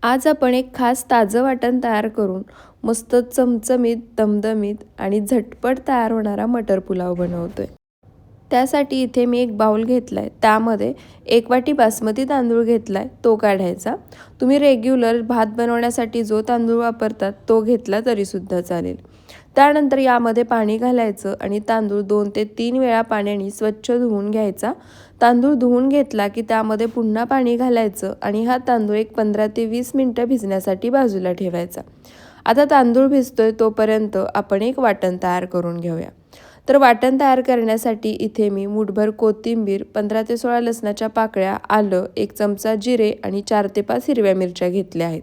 आज आपण एक खास ताजं वाटण तयार करून मस्त चमचमीत, दमदमीत आणि झटपट तयार होणारा मटर पुलाव बनवतोय. त्यासाठी इथे मी एक बाउल घेतलाय. त्यामध्ये 1 वाटी बासमती तांदूळ घेतलाय, तो काढायचा. तुम्ही रेग्युलर भात बनवण्यासाठी जो तांदूळ वापरतात तो घेतला तरीसुद्धा चालेल. त्यानंतर यामध्ये पाणी घालायचं आणि तांदूळ 2 ते 3 वेळा पाण्याने स्वच्छ धुवून घ्यायचा. तांदूळ धुवून घेतला की त्यामध्ये पुन्हा पाणी घालायचं आणि हा तांदूळ एक 15 ते 20 मिनिटं भिजण्यासाठी बाजूला ठेवायचा. आता तांदूळ भिजतोय तोपर्यंत आपण एक वाटण तयार करून घेऊया. तर वाटण तयार करण्यासाठी इथे मी मूठभर कोथिंबीर, 15 ते 16 लसणाच्या पाकळ्या, आलं, 1 चमचा जिरे आणि 4 ते 5 हिरव्या मिरच्या घेतल्या आहेत.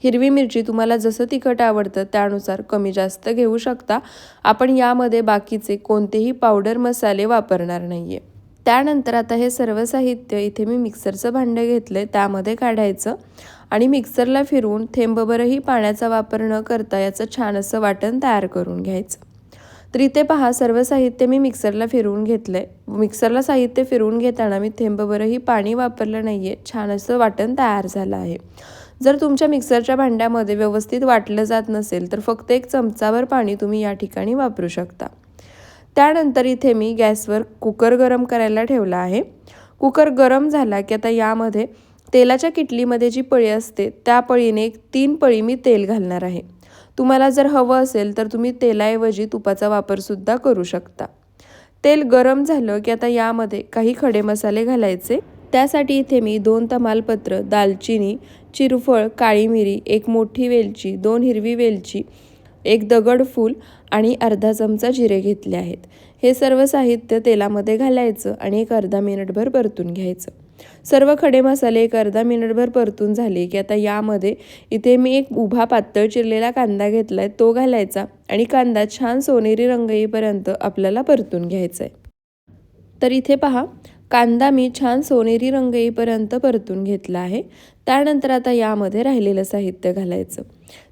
हिरवी मिरची तुम्हाला जसं तिखट आवडतं त्यानुसार कमी जास्त घेऊ शकता. आपण यामध्ये बाकीचे कोणतेही पावडर मसाले वापरणार नाहीये. त्यानंतर आता हे सर्व साहित्य इथे मी मिक्सरचं भांडं घेतलंय, त्यामध्ये काढायचं आणि मिक्सरला फिरवून थेंबभरही पाण्याचा वापर न करता याचं छान असं वाटण तयार करून घ्यायचं. तर इथे पहा, सर्व साहित्य मी मिक्सरला फिरवून घेतलंय. मिक्सरला साहित्य फिरवून घेताना मी थेंबभरही पाणी वापरलं नाहीये. छान असं वाटण तयार झालं आहे. जर तुमच्या मिक्सरच्या भांड्यामध्ये व्यवस्थित वाटलं जात नसेल तर फक्त 1 चमचाभर पाणी तुम्ही या ठिकाणी वापरू शकता. त्यानंतर इथे मी गॅसवर कुकर गरम करायला ठेवला आहे. कुकर गरम झाला की आता यामध्ये तेलाच्या किटलीमध्ये जी पळी असते त्या पळीने 3 पळी मी तेल घालणार आहे. तुम्हाला जर हवं असेल तर तुम्ही तेलाऐवजी तुपाचा वापरसुद्धा करू शकता. तेल गरम झालं की आता यामध्ये काही खडे मसाले घालायचे. त्यासाठी इथे मी 2 तमालपत्र, दालचिनी, चिरफळ, काळी मिरी, 1 मोठी वेलची, 2 हिरवी वेलची, 1 दगडफूल आणि अर्धा चमचा जिरे घेतले आहेत. हे सर्व साहित्य तेलामध्ये घालायचं आणि एक अर्धा मिनिटभर परतून घ्यायचं. सर्व खडे मसाले एक अर्धा मिनिटभर परतून झाले की आता यामध्ये इथे मी एक उभा पातळ चिरलेला कांदा घेतलाय, तो घालायचा आणि कांदा छान सोनेरी रंग येईपर्यंत आपल्याला परतून घ्यायचा आहे. तर इथे पहा, कांदा मी छान सोनेरी रंग येईपर्यंत परतून घेतला आहे. त्यानंतर आता यामध्ये राहिलेलं साहित्य घालायचं.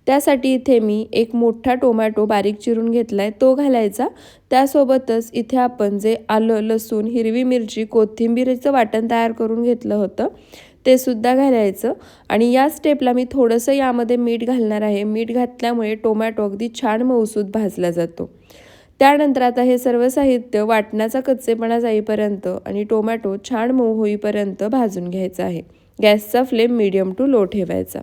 त्यासाठी इथे मी एक मोठा टोमॅटो बारीक चिरून घेतलाय, तो घालायचा. त्यासोबतच इथे आपण जे आलं, लसूण, हिरवी मिरची, कोथिंबीरचं वाटण तयार करून घेतलं होतं ते सुद्धा घालायचं आणि या स्टेपला मी थोडंसं यामध्ये मीठ घालणार आहे. मीठ घातल्यामुळे टोमॅटो अगदी छान मऊसूत भाजला जातो. त्यानंतर आता हे सर्व साहित्य वाटणाचा कच्चेपणा जाईपर्यंत आणि टोमॅटो छान मऊ होईपर्यंत भाजून घ्यायचं आहे. गॅसचा फ्लेम मीडियम टू लो ठेवायचा.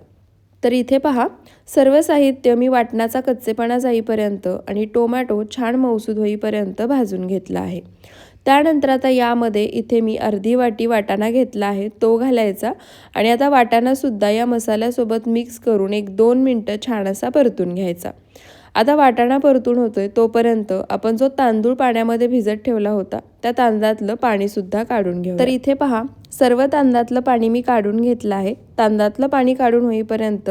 तर इथे पहा, सर्व साहित्य मी वाटणाचा कच्चेपणा जाईपर्यंत आणि टोमॅटो छान मऊसूद होईपर्यंत भाजून घेतला आहे. त्यानंतर आता यामध्ये इथे मी अर्धी वाटी वाटाणा घेतला आहे, तो घालायचा आणि आता वाटाणासुद्धा या मसाल्यासोबत मिक्स करून 1-2 मिनटं छान असा परतून घ्यायचा. आता वाटाणा परतून होतोय तोपर्यंत आपण जो तांदूळ पाण्यामध्ये भिजत ठेवला होता त्या तांदळातलं पाणीसुद्धा काढून घेऊ. तर इथे पहा, सर्व तांदळातलं पाणी मी काढून घेतलं आहे. तांदळातलं पाणी काढून होईपर्यंत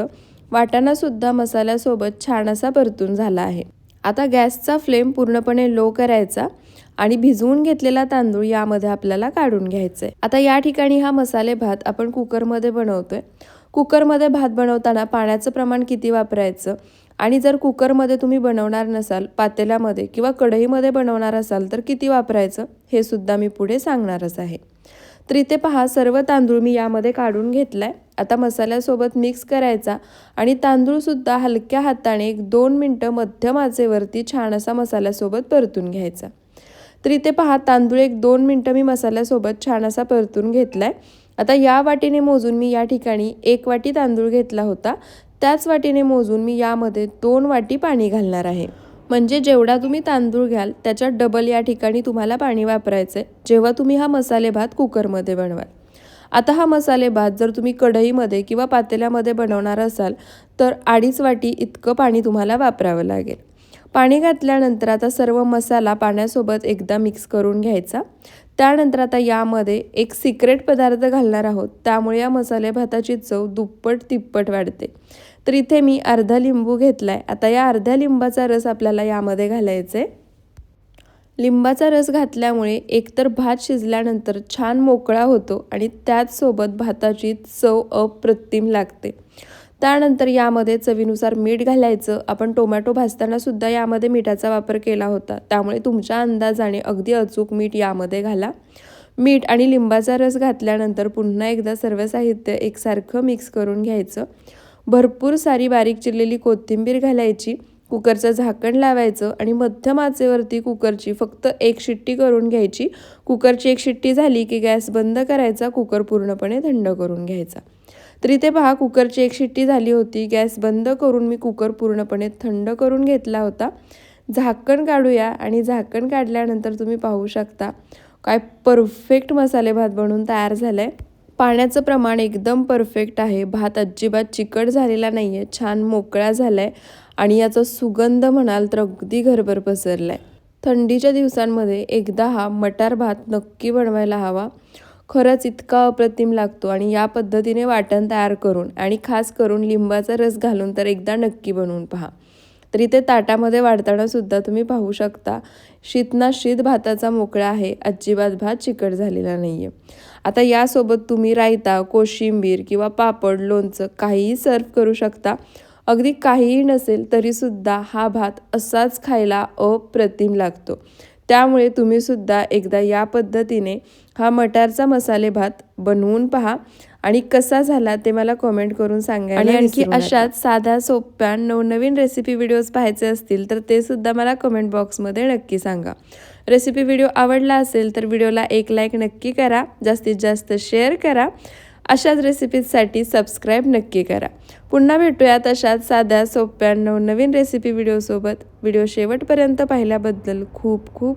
वाटाणासुद्धा मसाल्यासोबत छान असा परतून झाला आहे. आता गॅसचा फ्लेम पूर्णपणे लो करायचा आणि भिजवून घेतलेला तांदूळ यामध्ये आपल्याला काढून घ्यायचा आहे. आता या ठिकाणी हा मसाले भात आपण कुकरमध्ये बनवतोय. कुकरमध्ये भात बनवताना पाण्याचं प्रमाण किती वापरायचं आणि जर कुकरमध्ये तुम्ही बनवणार नसाल, पातेल्यामध्ये किंवा कढईमध्ये बनवणार असाल तर किती वापरायचं हे सुद्धा मी पुढे सांगणारच आहे. तर इथे पहा, सर्व तांदूळ मी यामध्ये काढून घेतलाय. आता मसाल्यासोबत मिक्स करायचा आणि तांदूळसुद्धा हलक्या हाताने 1-2 मिनटं मध्यम आचेवरती छान असा मसाल्यासोबत परतून घ्यायचा. तर इथे पहा, तांदूळ 1-2 मिनटं मी मसाल्यासोबत छान असा परतून घेतलाय. आता या वाटीने मोजून मी या ठिकाणी 1 वाटी तांदूळ घेतला होता, त्याच वाटीने मोजून मी यामध्ये 2 वाटी पाणी घालणार आहे. म्हणजे जेवढा तुम्ही तांदूळ घ्याल त्याच्या डबल या ठिकाणी तुम्हाला पाणी वापरायचं आहे जेव्हा तुम्ही हा मसाले भात कुकरमध्ये बनवाल. आता हा मसाले भात जर तुम्ही कढईमध्ये किंवा पातेल्यामध्ये बनवणार असाल तर 2.5 वाटी इतकं पाणी तुम्हाला वापरावं लागेल. पाणी घातल्यानंतर आता सर्व मसाला पाण्यासोबत एकदा मिक्स करून घ्यायचा. त्यानंतर आता यामध्ये एक सिक्रेट पदार्थ घालणार आहोत, त्यामुळे या मसाले भाताची चव दुप्पट तिप्पट वाढते. तर इथे मी अर्धा लिंबू घेतलाय. आता या अर्ध्या लिंबाचा रस आपल्याला यामध्ये घालायचा आहे. लिंबाचा रस घातल्यामुळे एकतर भात शिजल्यानंतर छान मोकळा होतो आणि त्याचसोबत भाताची चव अप्रतिम लागते. त्यानंतर यामध्ये चवीनुसार मीठ घालायचं. आपण टोमॅटो भाजताना सुद्धा यामध्ये मिठाचा वापर केला होता, त्यामुळे तुमच्या अंदाजाने अगदी अचूक मीठ यामध्ये घाला. मीठ आणि लिंबाचा रस घातल्यानंतर पुन्हा एकदा सर्व साहित्य एकसारखं मिक्स करून घ्यायचं. भरपूर सारी बारीक चिरलेली कोथिंबीर घालायची, कुकरचं झाकण लावायचं आणि मध्यम आचेवरती कुकरची फक्त 1 शिट्टी करून घ्यायची. कुकरची 1 शिट्टी झाली की गॅस बंद करायचा, कुकर पूर्णपणे थंड करून घ्यायचा. तर इथे पहा कुकरची 1 शिट्टी झाली होती. गॅस बंद करून मी कुकर पूर्णपणे थंड करून घेतला होता. झाकण काढूया आणि झाकण काढल्यानंतर तुम्ही पाहू शकता काय परफेक्ट मसाले भात बनवून तयार झाला आहे. पाण्याचं प्रमाण एकदम परफेक्ट आहे. भात अजिबात चिकट झालेला नाही आहे, छान मोकळा झाला आहे आणि याचा सुगंध म्हणाल तर अगदी घरभर पसरला आहे. थंडीच्या दिवसांमध्ये एकदा हा मटार भात नक्की बनवायला हवा. खरंच इतका अप्रतिम लागतो आणि या पद्धतीने वाटण तयार करून आणि खास करून लिंबाचा रस घालून तर एकदा नक्की बनवून पहा. तर इथे ताटामध्ये वाढताना सुद्धा तुम्ही पाहू शकता शीतना शीत भाताचा मोकळा आहे, अजिबात भात चिकट झालेला नाही आहे. आता यासोबत तुम्ही रायता, कोशिंबीर किंवा पापड, लोणचं काहीही सर्व करू शकता. अगदी काहीही नसेल तरीसुद्धा हा भात असाच खायला अप्रतिम लागतो. त्यामुळे तुम्हीसुद्धा एकदा या पद्धतीने हा मटारचा मसाले भात बनवून पहा आणि कसा झाला ते मला कमेंट करून सांगा. आणि आणखी अशाच साध्या सोप्या नवनवीन रेसिपी व्हिडिओज पाहायचे असतील तर ते सुद्धा मला कमेंट बॉक्समध्ये नक्की सांगा. रेसिपी व्हिडिओ आवडला असेल तर व्हिडिओला एक लाईक नक्की करा, जास्तीत जास्त शेअर करा. अशाच रेसिपीजसाठी सबस्क्राईब नक्की करा. पुन्हा भेटूयात अशाच साध्या सोप्या नवनवीन रेसिपी व्हिडिओसोबत. व्हिडिओ शेवटपर्यंत पाहिल्याबद्दल खूप खूप